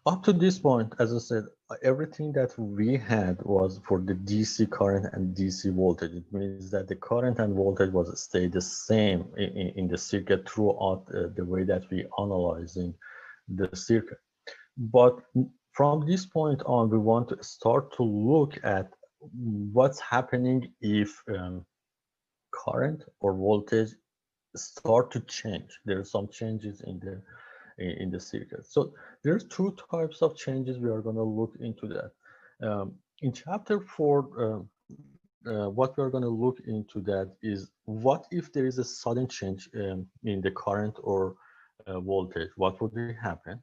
Up to this point, as I said, everything that we had was for the DC current and DC voltage. It means that the current and voltage was stay the same in the circuit throughout the way that we analyzing the circuit. But from this point on, we want to start to look at what's happening if current or voltage start to change. There are some changes in the circuit. So there's two types of changes. We are going to look into that. In chapter 4, what we are going to look into that is what if there is a sudden change in the current or voltage? What would happen?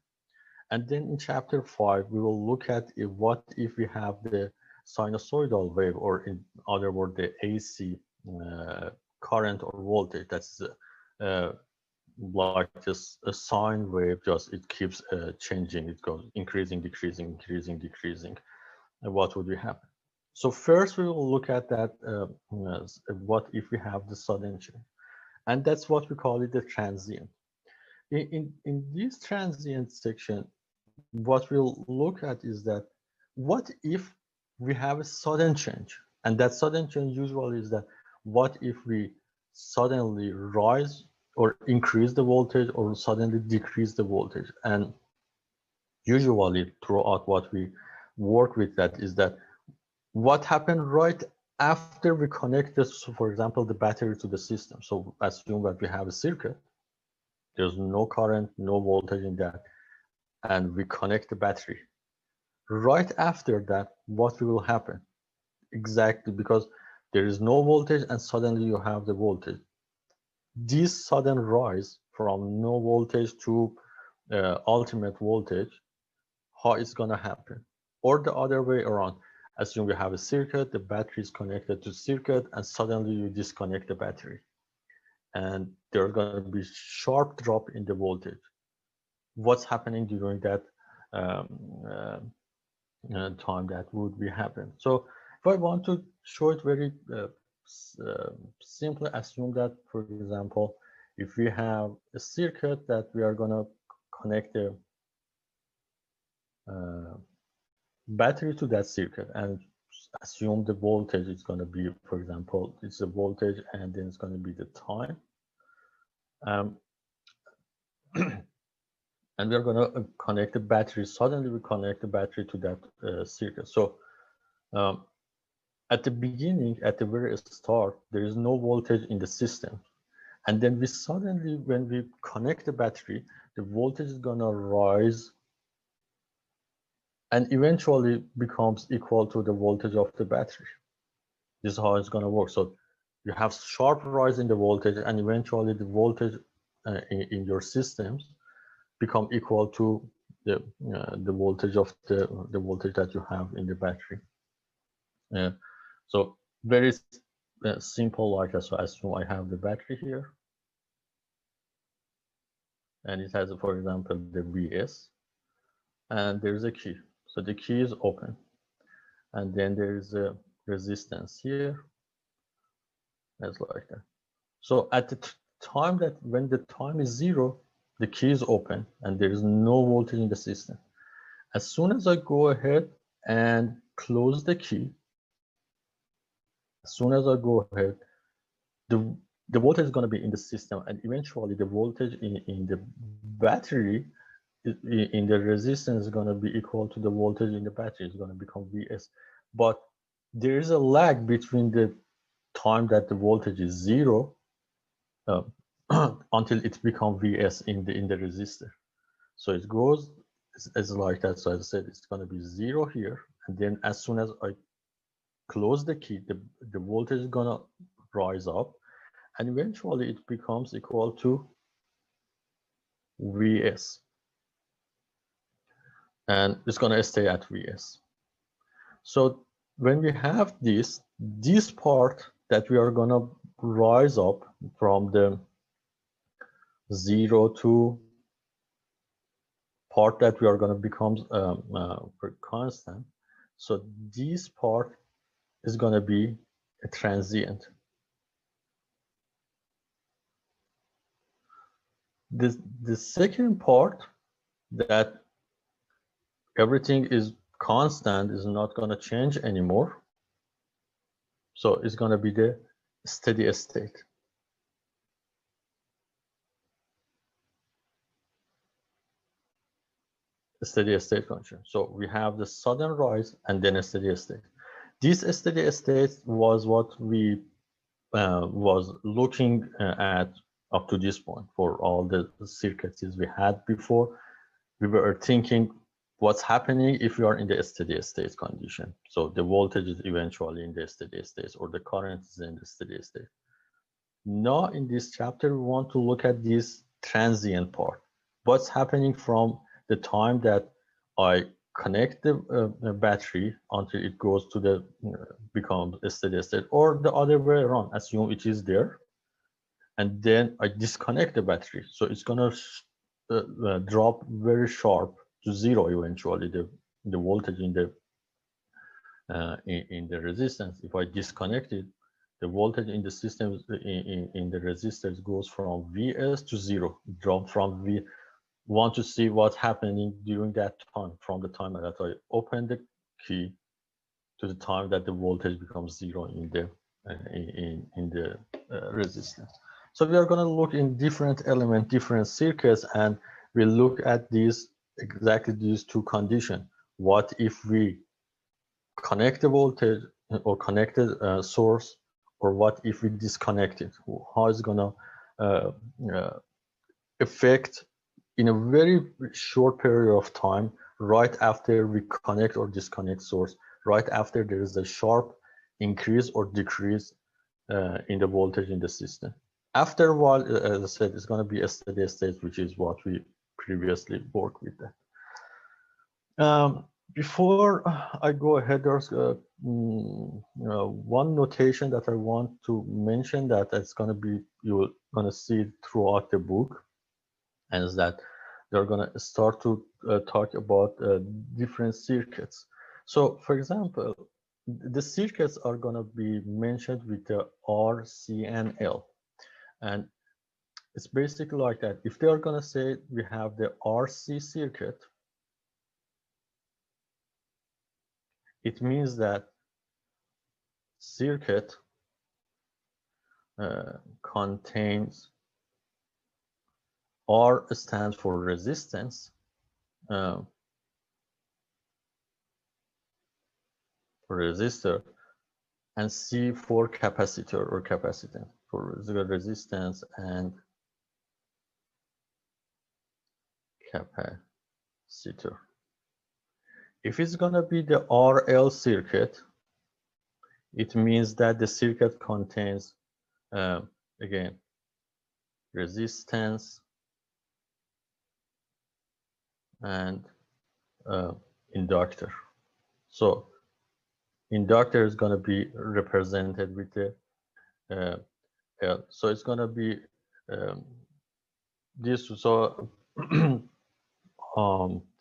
And then in chapter 5, we will look at what if we have the sinusoidal wave, or in other words, the AC current or voltage. That's uh, like just a sine wave, just it keeps changing. It goes increasing, decreasing, increasing, decreasing. And what would we happen? So first we will look at that what if we have the sudden change, and that's what we call it the transient. In this transient section, what we'll look at is that what if we have a sudden change, and that sudden change usually is that what if we suddenly rise or increase the voltage or suddenly decrease the voltage. And usually throughout what we work with that is that what happened right after we connect this, so for example, the battery to the system. So assume that we have a circuit, there's no current, no voltage in that, and we connect the battery. Right after that, what will happen? Exactly, because there is no voltage and suddenly you have the voltage. This sudden rise from no voltage to ultimate voltage, how it's going to happen? Or the other way around. Assume you have a circuit, the battery is connected to circuit, and suddenly you disconnect the battery. And there's going to be sharp drop in the voltage. What's happening during that um, uh, time that would be happen? So if I want to show it very simply, assume that, for example, if we have a circuit that we are going to connect the uh, battery to that circuit and assume the voltage is going to be, for example, it's a voltage and then it's going to be the time. Um, and we're going to connect the battery. Suddenly we connect the battery to that circuit. So um, at the beginning, at the very start, there is no voltage in the system. And then we suddenly, when we connect the battery, the voltage is going to rise and eventually becomes equal to the voltage of the battery. This is how it's going to work. So you have sharp rise in the voltage, and eventually the voltage in your systems become equal to the voltage of the voltage that you have in the battery. Uh, so very simple like that. So assume I have the battery here, and it has, for example, the Vs, and there's a key. So the key is open, and then there is a resistance here, as like that. So at the time that when the time is 0, the key is open and there is no voltage in the system. As soon as I go ahead and close the key, as soon as I go ahead, the the voltage is going to be in the system, and eventually the voltage in the battery in the resistance is going to be equal to the voltage in the battery. It's going to become Vs. But there is a lag between the time that the voltage is 0 uh, until it becomes Vs in the resistor. So it goes as like that. So as I said, it's going to be 0 here, and then as soon as I close the key, the voltage is going to rise up, and eventually it becomes equal to Vs, and it's going to stay at Vs. So when we have this part that we are going to rise up from the 0 to part that we are going to become constant. So this part is going to be a transient. The second part that everything is constant, is not going to change anymore. So it's going to be the steady state. Steady state condition. So we have the sudden rise and then a steady state. This steady state was what we was looking at up to this point for all the circuits we had before. We were thinking what's happening if we are in the steady state condition. So the voltage is eventually in the steady state or the current is in the steady state. Now in this chapter, we want to look at this transient part. What's happening from the time that I connect the battery until it goes to the becomes a steady state, or the other way around, assume it is there, and then I disconnect the battery. So it's gonna drop very sharp to zero eventually, the voltage in the resistance. If I disconnect it, the voltage in the system in the resistors goes from Vs to zero, drop from V. Want to see what's happening during that time, from the time that I open the key to the time that the voltage becomes zero in the resistance. So we are going to look in different element, different circuits, and we look at these exactly these two conditions. What if we connect the voltage or connected source, or what if we disconnect it? How is it going to affect in a very short period of time, right after we connect or disconnect source, right after there is a sharp increase or decrease in the voltage in the system. After a while, as I said, it's going to be a steady state, which is what we previously worked with that. Before I go ahead, there's one notation that I want to mention that it's going to be, you're going to see it throughout the book, and is that they're going to start to talk about different circuits. So, for example, the circuits are going to be mentioned with the R, C, and L. And it's basically like that. If they are going to say we have the RC circuit, it means that circuit contains, R stands for resistance, resistor, and C for capacitor or capacitance, for resistance and capacitor. If it's going to be the RL circuit, it means that the circuit contains, again, resistance and inductor. So inductor is going to be represented with the L. So it's going to be this. So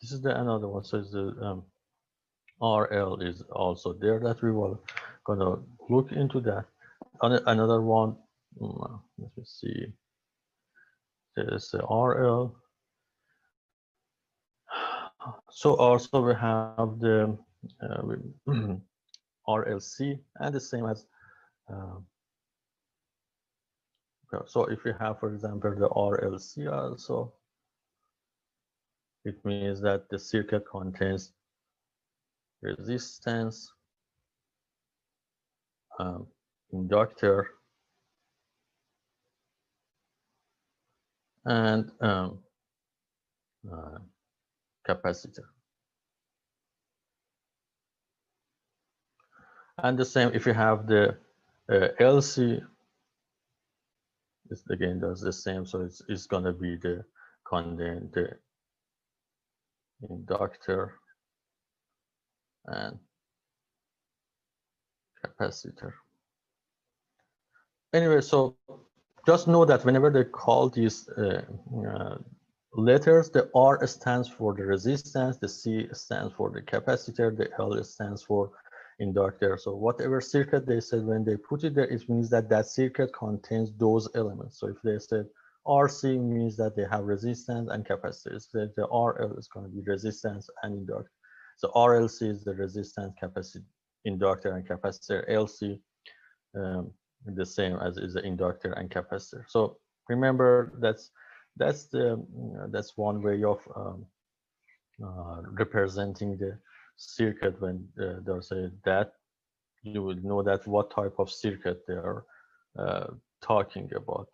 this is the another one. So it's the RL is also there that we will going to look into that. Another one, let me see. There's the RL. So also we have the RLC, and the same as so if we have, for example, the RLC also, it means that the circuit contains resistance, inductor, and capacitor. And the same if you have the LC, it again does the same. So it's going to be the contain the inductor and capacitor. Anyway, so just know that whenever they call these letters, the R stands for the resistance, the C stands for the capacitor, the L stands for inductor. So whatever circuit they said, when they put it there, it means that that circuit contains those elements. So if they said RC, means that they have resistance and capacitors. The RL is going to be resistance and inductor. So RLC is the resistance, capacitor, inductor, and capacitor. LC the same as is the inductor and capacitor. So remember that's one way of representing the circuit when there's a that you will know that what type of circuit they are talking about.